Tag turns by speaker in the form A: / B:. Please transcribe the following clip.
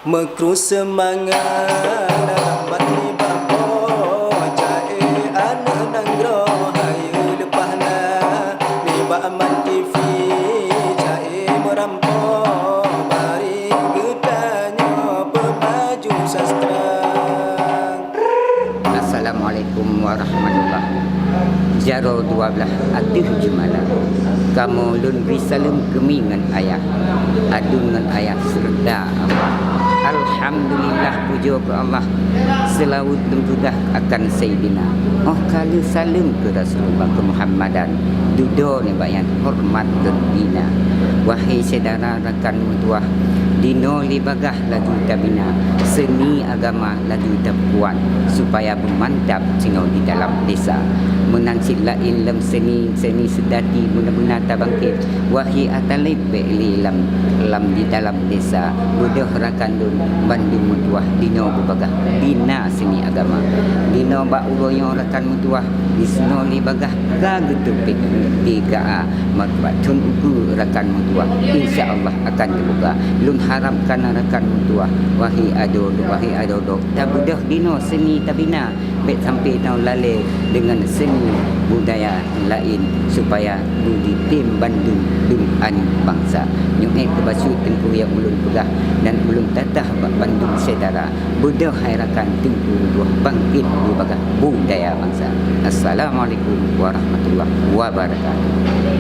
A: Mekru semangat rahmat ni babo jae anak nanggro hayu lepahna ni ba aman TV jae merampo mari gedanyo pemaju sastra.
B: Assalamualaikum warahmatullahi Jaro 12 atuh jumala kamu lun risalem gemingan ayah adun ngan ayah serda Allah. Alhamdulillah puja ke Allah selawat dan sudah akan Sayyidina oh kali salam ke Rasulullah ke Muhammadan dudo ni bayan hormat dan bina wahai saudara rakan mutuah dino libagah lagi tabina seni agama lagi terkuat supaya memantap sino di dalam desa menang silain lam seni sedati benar-benar tabangkit wahai atalib be'li lam di dalam desa budah rakan dun Bandung mutuah dino bebagah bina seni agama dino ba uroyo rakan mutuah di sino libagah ka getupik di ka makbatun uku rakan mutuah insyaallah akan terbuka lun harapkan rakan mutuah wahai adodo tabudah dino seni tabina bet sampai tahun lale dengan seni budaya lain supaya budi tim Bandung an bangsa nyuek kebasu tengku yang ulun pegah dan ulun tatah Bandung sedara budah hairakan tengku dua bangkit di bagah budaya bangsa. Assalamualaikum warahmatullahi wabarakatuh.